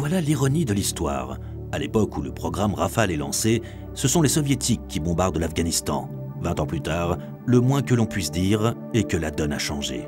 voilà l'ironie de l'histoire. À l'époque où le programme Rafale est lancé, ce sont les soviétiques qui bombardent l'Afghanistan. 20 ans plus tard, le moins que l'on puisse dire est que la donne a changé.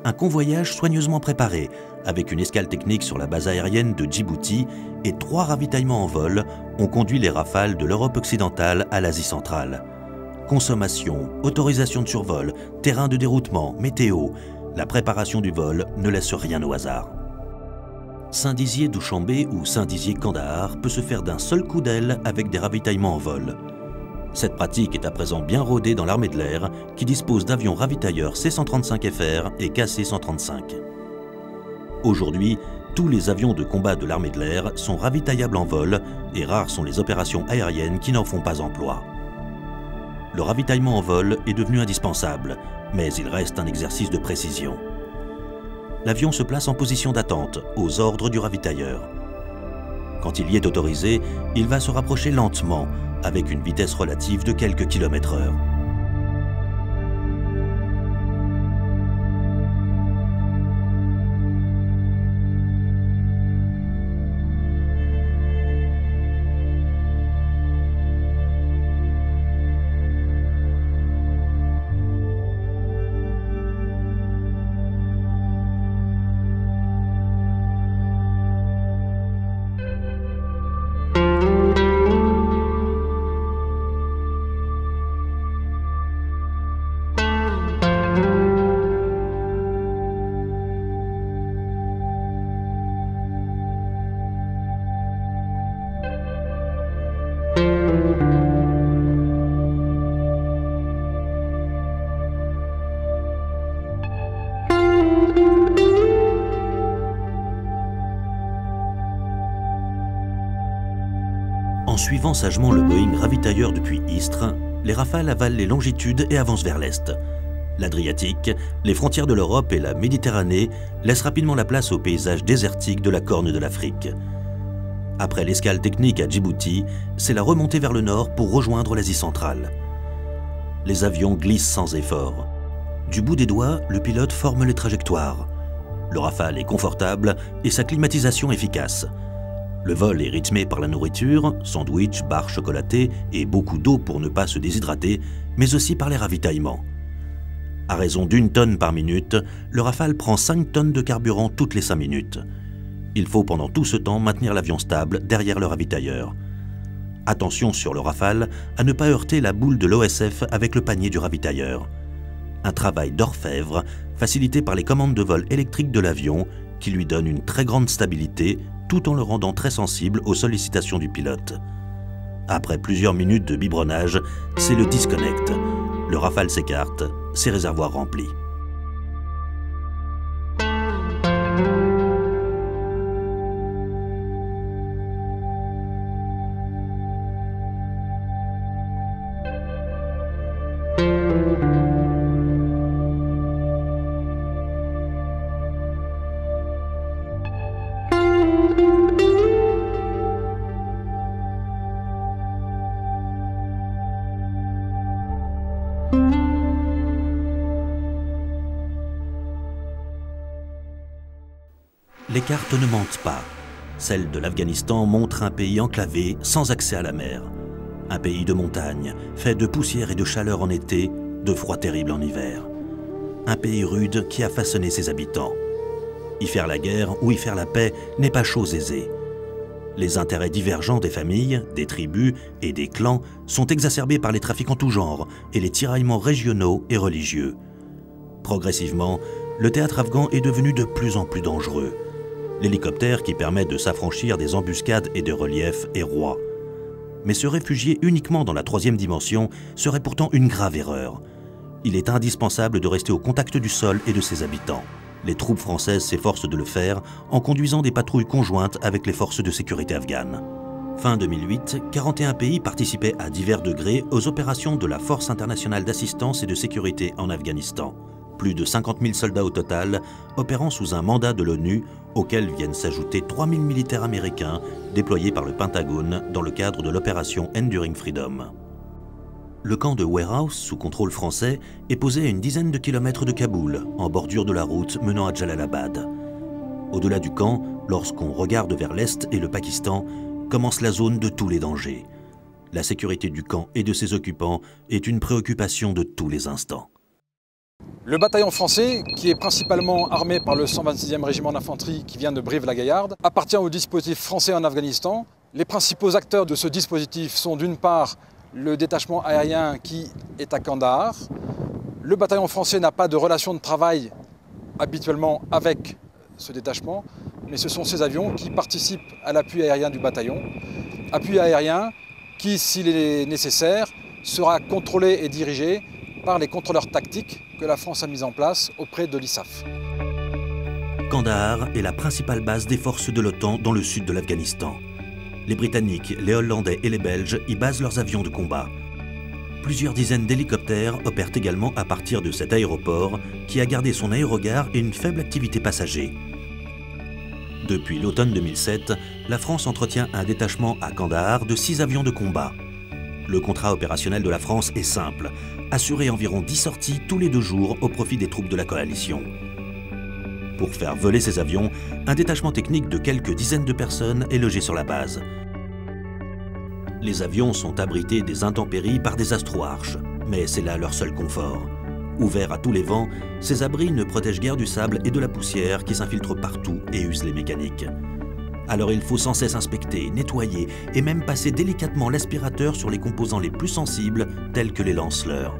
Un convoyage soigneusement préparé, avec une escale technique sur la base aérienne de Djibouti et 3 ravitaillements en vol, ont conduit les Rafales de l'Europe occidentale à l'Asie centrale. Consommation, autorisation de survol, terrain de déroutement, météo, la préparation du vol ne laisse rien au hasard. Saint-Dizier-Douchambé ou Saint-Dizier-Kandahar peut se faire d'un seul coup d'aile avec des ravitaillements en vol. Cette pratique est à présent bien rodée dans l'armée de l'air qui dispose d'avions ravitailleurs C-135FR et KC-135. Aujourd'hui, tous les avions de combat de l'armée de l'air sont ravitaillables en vol et rares sont les opérations aériennes qui n'en font pas emploi. Le ravitaillement en vol est devenu indispensable, mais il reste un exercice de précision. L'avion se place en position d'attente, aux ordres du ravitailleur. Quand il y est autorisé, il va se rapprocher lentement, avec une vitesse relative de quelques km/h. En suivant sagement le Boeing ravitailleur depuis Istres, les Rafales avalent les longitudes et avancent vers l'est. L'Adriatique, les frontières de l'Europe et la Méditerranée laissent rapidement la place au paysage désertique de la Corne de l'Afrique. Après l'escale technique à Djibouti, c'est la remontée vers le nord pour rejoindre l'Asie centrale. Les avions glissent sans effort. Du bout des doigts, le pilote forme les trajectoires. Le Rafale est confortable et sa climatisation efficace. Le vol est rythmé par la nourriture, sandwich, barres chocolatées et beaucoup d'eau pour ne pas se déshydrater, mais aussi par les ravitaillements. À raison d'1 tonne par minute, le Rafale prend 5 tonnes de carburant toutes les 5 minutes. Il faut pendant tout ce temps maintenir l'avion stable derrière le ravitailleur. Attention sur le Rafale à ne pas heurter la boule de l'OSF avec le panier du ravitailleur. Un travail d'orfèvre facilité par les commandes de vol électriques de l'avion qui lui donnent une très grande stabilité tout en le rendant très sensible aux sollicitations du pilote. Après plusieurs minutes de biberonnage, c'est le disconnect. Le Rafale s'écarte, ses réservoirs remplis. Les cartes ne mentent pas. Celle de l'Afghanistan montre un pays enclavé, sans accès à la mer. Un pays de montagne, fait de poussière et de chaleur en été, de froid terrible en hiver. Un pays rude qui a façonné ses habitants. Y faire la guerre ou y faire la paix n'est pas chose aisée. Les intérêts divergents des familles, des tribus et des clans sont exacerbés par les trafics en tout genre et les tiraillements régionaux et religieux. Progressivement, le théâtre afghan est devenu de plus en plus dangereux. L'hélicoptère qui permet de s'affranchir des embuscades et des reliefs est roi. Mais se réfugier uniquement dans la 3e dimension serait pourtant une grave erreur. Il est indispensable de rester au contact du sol et de ses habitants. Les troupes françaises s'efforcent de le faire en conduisant des patrouilles conjointes avec les forces de sécurité afghanes. Fin 2008, 41 pays participaient à divers degrés aux opérations de la Force internationale d'assistance et de sécurité en Afghanistan. Plus de 50 000 soldats au total, opérant sous un mandat de l'ONU, auxquels viennent s'ajouter 3 000 militaires américains déployés par le Pentagone dans le cadre de l'opération Enduring Freedom. Le camp de Warehouse, sous contrôle français, est posé à une dizaine de kilomètres de Kaboul, en bordure de la route menant à Jalalabad. Au-delà du camp, Lorsqu'on regarde vers l'Est et le Pakistan, commence la zone de tous les dangers. La sécurité du camp et de ses occupants est une préoccupation de tous les instants. Le bataillon français, qui est principalement armé par le 126e régiment d'infanterie qui vient de Brive-la-Gaillarde, appartient au dispositif français en Afghanistan. Les principaux acteurs de ce dispositif sont d'une part le détachement aérien qui est à Kandahar. Le bataillon français n'a pas de relation de travail habituellement avec ce détachement, mais ce sont ces avions qui participent à l'appui aérien du bataillon. Appui aérien qui, s'il est nécessaire, sera contrôlé et dirigé par les contrôleurs tactiques que la France a mis en place auprès de l'ISAF. Kandahar est la principale base des forces de l'OTAN dans le sud de l'Afghanistan. Les Britanniques, les Hollandais et les Belges y basent leurs avions de combat. Plusieurs dizaines d'hélicoptères opèrent également à partir de cet aéroport qui a gardé son aérogare et une faible activité passager. Depuis l'automne 2007, la France entretient un détachement à Kandahar de 6 avions de combat. Le contrat opérationnel de la France est simple, assurer environ 10 sorties tous les 2 jours au profit des troupes de la coalition. Pour faire voler ces avions, un détachement technique de quelques dizaines de personnes est logé sur la base. Les avions sont abrités des intempéries par des astroarches, mais c'est là leur seul confort. Ouverts à tous les vents, ces abris ne protègent guère du sable et de la poussière qui s'infiltrent partout et usent les mécaniques. Alors il faut sans cesse inspecter, nettoyer et même passer délicatement l'aspirateur sur les composants les plus sensibles, tels que les lanceleurs.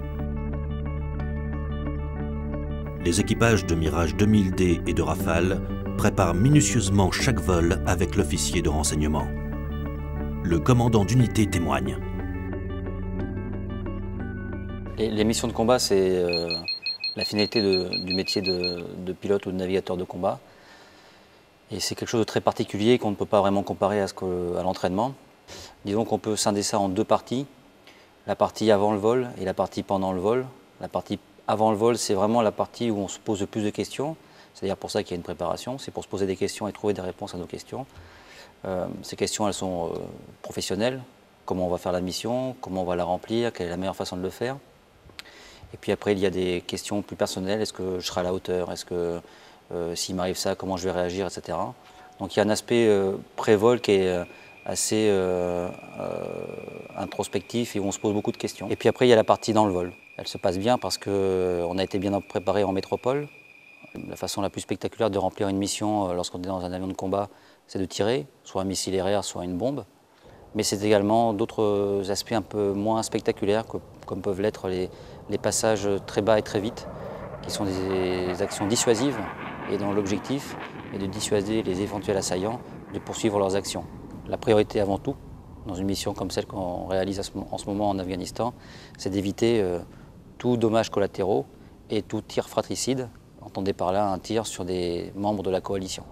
Les équipages de Mirage 2000D et de Rafale préparent minutieusement chaque vol avec l'officier de renseignement. Le commandant d'unité témoigne. Les missions de combat, c'est la finalité du métier de pilote ou de navigateur de combat. Et c'est quelque chose de très particulier qu'on ne peut pas vraiment comparer à l'entraînement. Disons qu'on peut scinder ça en 2 parties. La partie avant le vol et la partie pendant le vol. La partie avant le vol, c'est vraiment la partie où on se pose le plus de questions. C'est-à-dire pour ça qu'il y a une préparation. C'est pour se poser des questions et trouver des réponses à nos questions. Ces questions, elles sont professionnelles. Comment on va faire la mission, comment on va la remplir, quelle est la meilleure façon de le faire. Et puis après, il y a des questions plus personnelles. Est-ce que je serai à la hauteur? Est-ce que s'il m'arrive ça, comment je vais réagir, etc. Donc il y a un aspect pré-vol qui est assez introspectif et où on se pose beaucoup de questions. Et puis après, il y a la partie dans le vol. Elle se passe bien parce qu'on a été bien préparé en métropole. La façon la plus spectaculaire de remplir une mission lorsqu'on est dans un avion de combat, c'est de tirer, soit un missile aérien, soit une bombe. Mais c'est également d'autres aspects un peu moins spectaculaires, comme peuvent l'être les passages très bas et très vite, qui sont des actions dissuasives et dont l'objectif est de dissuader les éventuels assaillants de poursuivre leurs actions. La priorité avant tout, dans une mission comme celle qu'on réalise en ce moment en Afghanistan, c'est d'éviter tout dommage collatéraux et tout tir fratricide. Entendez par là un tir sur des membres de la coalition.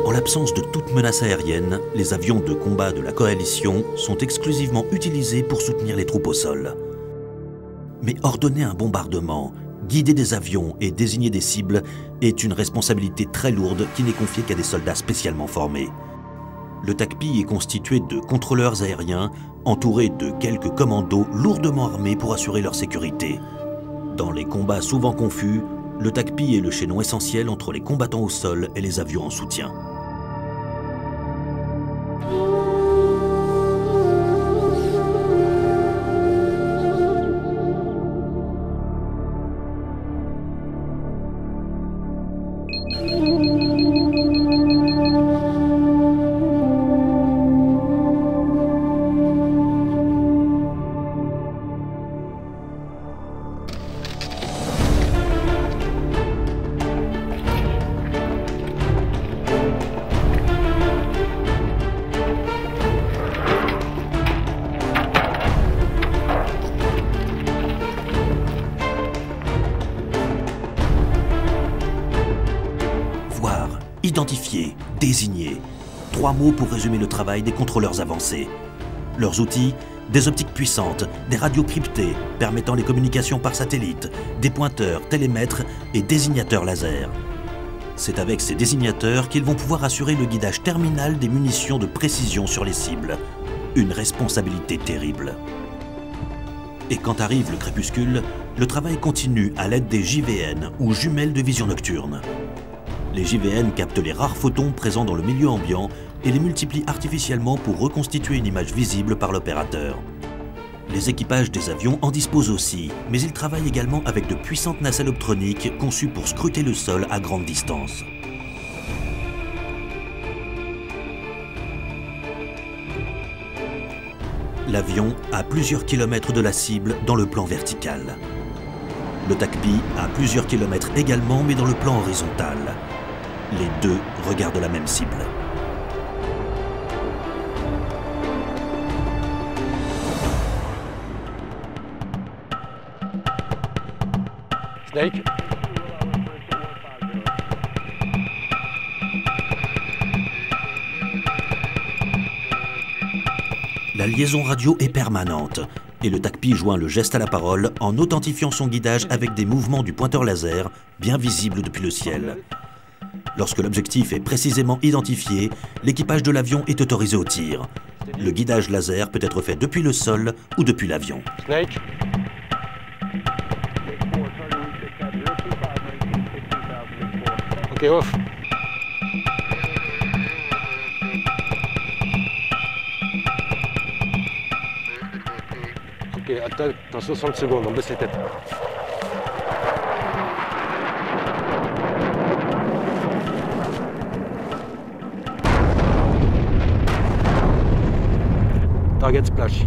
En l'absence de toute menace aérienne, les avions de combat de la coalition sont exclusivement utilisés pour soutenir les troupes au sol. Mais ordonner un bombardement, guider des avions et désigner des cibles est une responsabilité très lourde qui n'est confiée qu'à des soldats spécialement formés. Le TACPI est constitué de contrôleurs aériens entourés de quelques commandos lourdement armés pour assurer leur sécurité. Dans les combats souvent confus, le TACPI est le chaînon essentiel entre les combattants au sol et les avions en soutien. identifier, désigner. 3 mots pour résumer le travail des contrôleurs avancés. Leurs outils, des optiques puissantes, des radios cryptées permettant les communications par satellite, des pointeurs, télémètres et désignateurs laser. C'est avec ces désignateurs qu'ils vont pouvoir assurer le guidage terminal des munitions de précision sur les cibles. Une responsabilité terrible. Et quand arrive le crépuscule, le travail continue à l'aide des JVN ou jumelles de vision nocturne. Les JVN captent les rares photons présents dans le milieu ambiant et les multiplient artificiellement pour reconstituer une image visible par l'opérateur. Les équipages des avions en disposent aussi, mais ils travaillent également avec de puissantes nacelles optroniques conçues pour scruter le sol à grande distance. L'avion a plusieurs kilomètres de la cible dans le plan vertical. Le TACPI a plusieurs kilomètres également, mais dans le plan horizontal. Les deux regardent la même cible. Snake. La liaison radio est permanente et le TACPI joint le geste à la parole en authentifiant son guidage avec des mouvements du pointeur laser bien visibles depuis le ciel. Lorsque l'objectif est précisément identifié, l'équipage de l'avion est autorisé au tir. Le guidage laser peut être fait depuis le sol ou depuis l'avion. Snake. Ok, off. Ok, attends, dans 60 secondes, on baisse les têtes. Target splash.